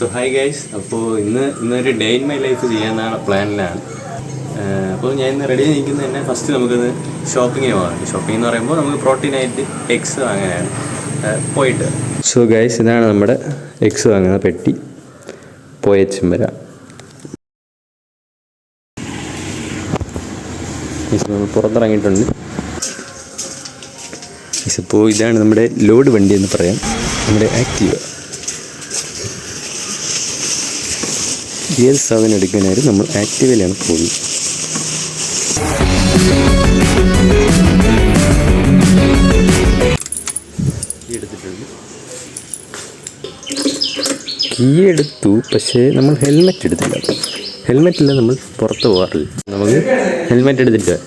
So hi guys. അപ്പോൾ ഇന്നൊരു day in my life ചെയ്യാനാണ് പ്ലാനിലാണ്. അപ്പോൾ ഞാൻ ഇന്ന് റെഡി നിൽക്കുന്നത് തന്നെ ഫസ്റ്റ് നമുക്കിന്ന് ഷോപ്പിങ്ങിന് പോകാം. ഷോപ്പിംഗ് എന്ന് പറയുമ്പോൾ നമുക്ക് പ്രോട്ടീനായിട്ട് എഗ്സ് വാങ്ങാനാണ് പോയിട്ട്. സോ ഗൈസ്, ഇതാണ് നമ്മുടെ എഗ്സ് വാങ്ങുന്ന പെട്ടി. പോയച്ചുംബര നമ്മൾ പുറത്തിറങ്ങിയിട്ടുണ്ട്. ഇപ്പോൾ ഇതാണ് നമ്മുടെ ലോഡ് വണ്ടി എന്ന് പറയാം, നമ്മുടെ ആക്റ്റീവ. ഏത് സാധനം എടുക്കാനായാലും നമ്മൾ ആക്റ്റീവയിലാണ് പോകുന്നത്. കീ എടുത്തു, പക്ഷേ നമ്മൾ ഹെൽമെറ്റ് എടുത്തില്ല. ഹെൽമെറ്റില്ല, നമ്മൾ പുറത്ത് പോകാറില്ല. നമുക്ക് ഹെൽമെറ്റ് എടുത്തിട്ട്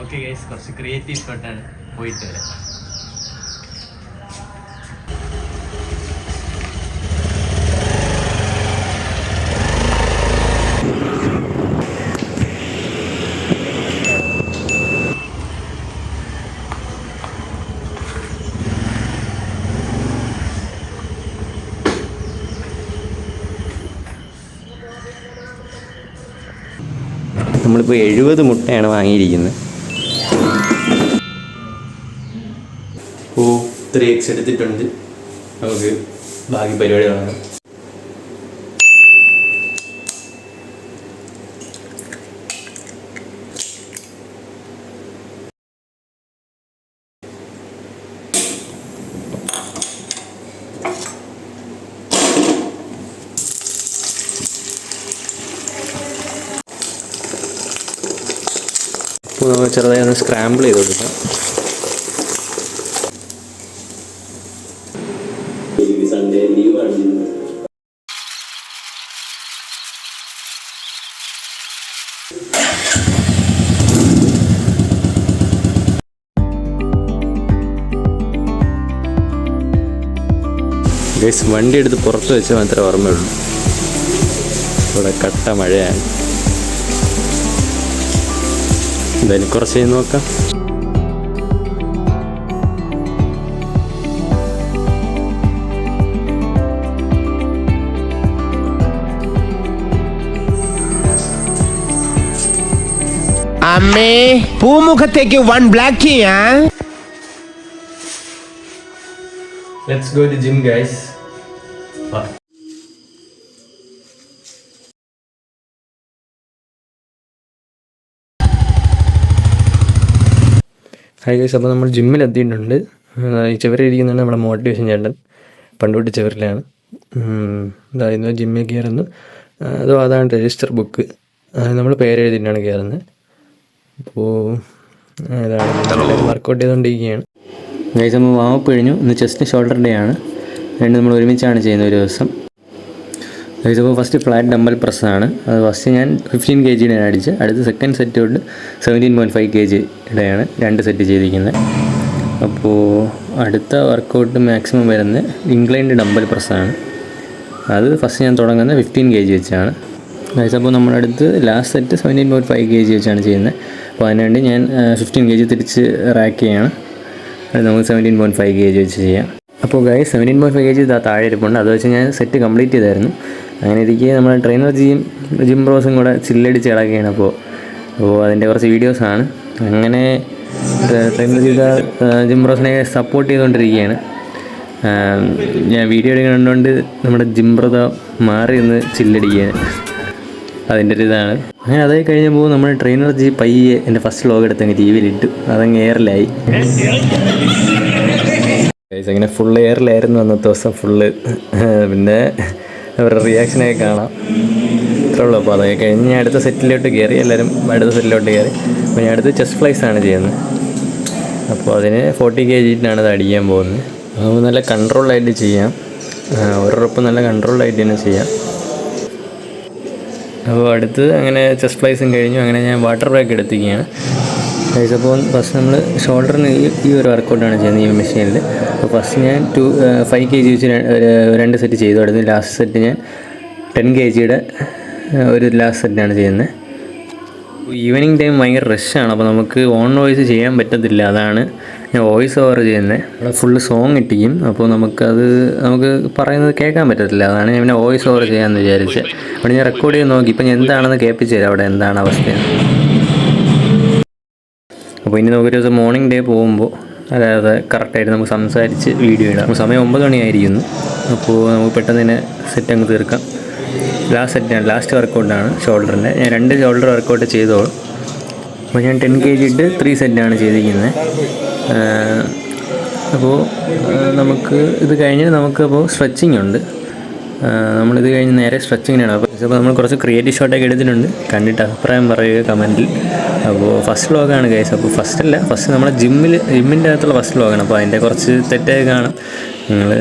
ഓക്കെ ഗൈസ്, കുറച്ച് ക്രിയേറ്റീവ് ഷോട്ടാണ്, പോയിട്ട് വരാം. നമ്മളിപ്പോൾ 70 മുട്ടയാണ് വാങ്ങിയിരിക്കുന്നത്. അപ്പോൾ 3 എഗ്സ് എടുത്തിട്ടുണ്ട്. നമുക്ക് ബാക്കി പരിപാടി തുടങ്ങാം. അപ്പോൾ നമ്മൾ ചെറുതായി ഒന്ന് സ്ക്രാമ്പിൾ ചെയ്ത് കൊടുക്കാം. സൺഡേ ലീവാണ്. ഗൈസ്, വണ്ടി എടുത്ത് പുറത്ത് വെച്ച് മാത്രമേ ഓർമ്മയുള്ളൂ. ഇവിടെ കട്ട മഴയാണ്. എന്തായാലും കുറച്ച് കഴിഞ്ഞ് നോക്കാം. അമ്മേ, പൂമുഖത്തേക്ക് 1 ബ്ലാക്ക് ചെയ്യാ. Let's go to gym guys. Hi guys, അപ്പോൾ നമ്മൾ ജിമ്മിൽ എത്തിയിട്ടുണ്ട്. ഈ ചെവരിയിരിക്കുന്നതാണ് നമ്മുടെ മോട്ടിവേഷൻ ചേട്ടൻ. പണ്ടുതൊട്ട് ചെവരിലാണ്. ഇതായിരുന്നു ജിമ്മിൽ കയറുന്നു. അതാണ് രജിസ്റ്റർ ബുക്ക്. നമ്മൾ പേരെഴുതിയിട്ടാണ് കയറുന്നത്. അപ്പോൾ അതാണ് വർക്കൗട്ട് ചെയ്തുകൊണ്ടിരിക്കുകയാണ്. ഗൈസ്, നമ്മൾ വാമപ്പ് കഴിഞ്ഞു. ഇന്ന് ചെസ്റ്റ് ഷോൾഡർ ഡേ ആണ്. രണ്ടും നമ്മൾ ഒരുമിച്ചാണ് ചെയ്യുന്നത് ഒരു ദിവസം. ഗൈസ്, അപ്പോൾ ഫസ്റ്റ് ഫ്ലാറ്റ് ഡമ്പൽ പ്രസ്സാണ്. അത് ഫസ്റ്റ് ഞാൻ 15 kg അടിച്ച്, അടുത്ത സെക്കൻഡ് സെറ്റ് തൊട്ട് 17.5 kg 2 സെറ്റ് ചെയ്തിരിക്കുന്നത്. അപ്പോൾ അടുത്ത വർക്കൗട്ട് മാക്സിമം വരുന്നത് ഇൻക്ലൈൻഡ് ഡമ്പൽ പ്രസ്സാണ്. അത് ഫസ്റ്റ് ഞാൻ തുടങ്ങുന്നത് 15 kg വെച്ചാണ്. ഗൈസ്, അപ്പോൾ നമ്മളടുത്ത് ലാസ്റ്റ് സെറ്റ് 17.5 kg വെച്ചാണ് ചെയ്യുന്നത്. അപ്പോൾ അതിനുവേണ്ടി ഞാൻ 15 kg തിരിച്ച് റാക്ക് ചെയ്യാണ്. അത് നമുക്ക് 17.5 kg വെച്ച് ചെയ്യാം. അപ്പോൾ ഗൈസ്, 17.5 kg താഴെ ഇരിപ്പുണ്ട്. അത് വെച്ച് ഞാൻ സെറ്റ് കംപ്ലീറ്റ് ചെയ്തായിരുന്നു. അങ്ങനെ ഇരിക്കുക നമ്മുടെ ട്രെയിനർ ജിം ബ്രോസും കൂടെ ചില്ലടിച്ച് കിടക്കുകയാണ്. അപ്പോൾ അതിൻ്റെ കുറച്ച് വീഡിയോസാണ്. അങ്ങനെ ട്രെയിനർ ജിം ബ്രോസിനെ സപ്പോർട്ട് ചെയ്തുകൊണ്ടിരിക്കുകയാണ്. ഞാൻ വീഡിയോ എടുക്കുന്നുണ്ട്. നമ്മുടെ ജിം ബ്രോ മാറി നിന്ന് ചില്ലടിക്കുകയാണ്. അതിൻ്റെ ഒരു ഇതാണ്. അങ്ങനെ അതായി കഴിഞ്ഞപ്പോൾ നമ്മുടെ ട്രെയിനർ പയ്യെ എൻ്റെ ഫസ്റ്റ് വ്ലോഗ് എടുത്തങ്ങ് TV-യിലിട്ടു. അതങ്ങ് എയറിലായി. അങ്ങനെ ഫുൾ എയറിലായിരുന്നു അന്നത്തെ ദിവസം ഫുള്ള്. പിന്നെ അവരുടെ റിയാക്ഷനൊക്കെ കാണാം. ഇത്രേ ഉള്ളൂ. അപ്പോൾ അതൊക്കെ കഴിഞ്ഞ് ഞാൻ അടുത്ത സെറ്റിലോട്ട് കയറി. എല്ലാവരും അടുത്ത സെറ്റിലോട്ട് കയറി. അപ്പോൾ ഞാൻ അടുത്ത് ചെസ്റ്റ് ഫ്ലൈസാണ് ചെയ്യുന്നത്. അപ്പോൾ അതിന് 40 kg അത് അടിക്കാൻ പോകുന്നത്. അപ്പോൾ നല്ല കൺട്രോളായിട്ട് ചെയ്യാം. ഒരു റെപ്പ് നല്ല കൺട്രോളായിട്ട് തന്നെ ചെയ്യാം. അപ്പോൾ അടുത്ത് അങ്ങനെ ചെസ്റ്റ് ഫ്ലൈസും കഴിഞ്ഞു. അങ്ങനെ ഞാൻ വാട്ടർ ബ്രേക്ക് എടുത്തിരിക്കുകയാണ്. അപ്പോൾ ഫസ്റ്റ് നമ്മൾ ഷോൾഡറിന് ഈ ഒരു വർക്കൗട്ടാണ് ചെയ്യുന്നത് ഈ മെഷീനിൽ. അപ്പോൾ ഫസ്റ്റ് ഞാൻ 5 kg വെച്ച് 2 സെറ്റ് ചെയ്തു. അടുത്ത് ലാസ്റ്റ് സെറ്റ് ഞാൻ 10 kg ഒരു ലാസ്റ്റ് സെറ്റാണ് ചെയ്യുന്നത്. ഈവനിങ് ടൈം ഭയങ്കര റഷാണ്, അപ്പോൾ നമുക്ക് ഓൺ വോയിസ് ചെയ്യാൻ പറ്റത്തില്ല. അതാണ് ഞാൻ വോയിസ് ഓവർ ചെയ്യുന്നത്. അവിടെ ഫുള്ള് സോങ് ഇട്ടിക്കും, അപ്പോൾ നമുക്ക് പറയുന്നത് കേൾക്കാൻ പറ്റത്തില്ല. അതാണ് ഞാൻ പിന്നെ വോയിസ് ഓവർ ചെയ്യാമെന്ന് വിചാരിച്ചത്. അവിടെ ഞാൻ റെക്കോർഡ് ചെയ്ത് നോക്കി, ഇപ്പം ഞാൻ എന്താണെന്ന് കേൾപ്പിച്ചു തരാം അവിടെ എന്താണ് അവസ്ഥയാണ്. അപ്പോൾ ഇനി നമുക്കൊരു ദിവസം മോർണിംഗ് ഡേ പോകുമ്പോൾ അതായത് കറക്റ്റായിട്ട് നമുക്ക് സംസാരിച്ച് വീഡിയോ ഇടാം. സമയം 9 മണിയായിരിക്കുന്നു. അപ്പോൾ നമുക്ക് പെട്ടെന്ന് തന്നെ സെറ്റ് അങ്ങ് തീർക്കാം. ലാസ്റ്റ് വർക്കൗട്ടാണ് ഷോൾഡറിൻ്റെ. ഞാൻ 2 ഷോൾഡർ വർക്കൗട്ട് ചെയ്തോളും. അപ്പോൾ ഞാൻ 10 kg ഇട്ട് 3 സെറ്റാണ് ചെയ്തിരിക്കുന്നത്. അപ്പോൾ നമുക്ക് ഇത് കഴിഞ്ഞ് നമുക്കപ്പോൾ സ്ട്രെച്ചിങ് ഉണ്ട്. നമ്മളിത് കഴിഞ്ഞ് നേരെ സ്ട്രെച്ചിങ്ങിനാണ്. അപ്പോൾ നമ്മൾ കുറച്ച് ക്രിയേറ്റീവ് ഷോട്ടൊക്കെ എടുത്തിട്ടുണ്ട്. കണ്ടിട്ട് അഭിപ്രായം പറയുക കമൻറ്റിൽ. അപ്പോൾ ഫസ്റ്റ് വ്ളോഗാണ് ഗൈസ്. അപ്പോൾ ഫസ്റ്റ് നമ്മളെ ജിമ്മിൻ്റെ അകത്തുള്ള ഫസ്റ്റ് വ്ളോഗാണ്. അപ്പോൾ അതിൻ്റെ കുറച്ച് തെറ്റായി കാണും, നിങ്ങൾ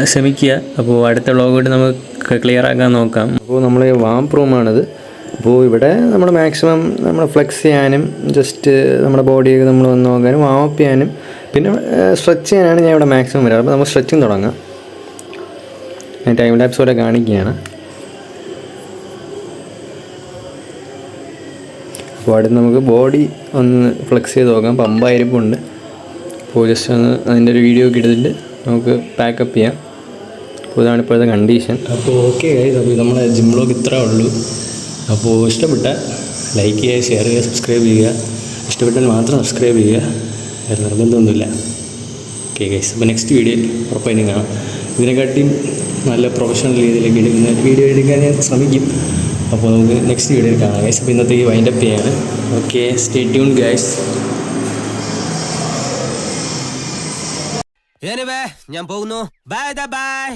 ക്ഷമിക്കുക. അപ്പോൾ അടുത്ത വ്ളോഗായിട്ട് നമുക്ക് ക്ലിയർ ആക്കാൻ നോക്കാം. അപ്പോൾ നമ്മൾ വാംപ് റൂമാണിത്. അപ്പോൾ ഇവിടെ നമ്മൾ മാക്സിമം നമ്മൾ ഫ്ലെക്സ് ചെയ്യാനും ജസ്റ്റ് നമ്മുടെ ബോഡിയൊക്കെ നമ്മൾ വന്ന് നോക്കാനും വാമപ്പ് ചെയ്യാനും പിന്നെ സ്ട്രെച്ച് ചെയ്യാനാണ് ഞാൻ ഇവിടെ മാക്സിമം വരാറ്. അപ്പോൾ നമുക്ക് സ്ട്രെച്ചിങ് തുടങ്ങാം. ഞാൻ ടൈം ലാപ്സ് പോലെ കാണിക്കുകയാണ്. അപ്പോൾ അടുത്ത് നമുക്ക് ബോഡി ഒന്ന് ഫ്ലെക്സ് ചെയ്ത് നോക്കാം. പമ്പായിരിപ്പുണ്ട്. അപ്പോൾ ജസ്റ്റ് ഒന്ന് അതിൻ്റെ ഒരു വീഡിയോ ഒക്കെ എടുത്തിട്ട് നമുക്ക് പാക്കപ്പ് ചെയ്യാം. അപ്പോൾ ഇതാണ് ഇപ്പോഴത്തെ കണ്ടീഷൻ. അപ്പോൾ ഓക്കെ ഗൈസ്, അപ്പോൾ നമ്മളെ ജിം വ്ളോഗ് ഇത്രേ ഉള്ളൂ. അപ്പോൾ ഇഷ്ടപ്പെട്ടാൽ ലൈക്ക് ചെയ്യുക, ഷെയർ ചെയ്യുക, സബ്സ്ക്രൈബ് ചെയ്യുക. ഇഷ്ടപ്പെട്ടാൽ മാത്രം സബ്സ്ക്രൈബ് ചെയ്യുക, വേറെ നിർബന്ധമൊന്നുമില്ല. ഓക്കെ ഗൈസ്, അപ്പോൾ നെക്സ്റ്റ് വീഡിയോയിൽ ഉറപ്പായിട്ടും കാണാം. ഇതിനെക്കാട്ടിയും നല്ല പ്രൊഫഷണൽ രീതിയിലേക്ക് എടുക്കുന്ന വീഡിയോ എടുക്കാൻ ഞാൻ ശ്രമിക്കും. അപ്പോൾ നമുക്ക് നെക്സ്റ്റ് വീഡിയോയിൽ കാണാം ഗൈസ്. അപ്പോൾ ഇന്നത്തേക്ക് വൈൻഡപ്പ് ചെയ്യാണ്. Okay, stay tune guys. ഞാൻ പോകുന്നു. Bye bye.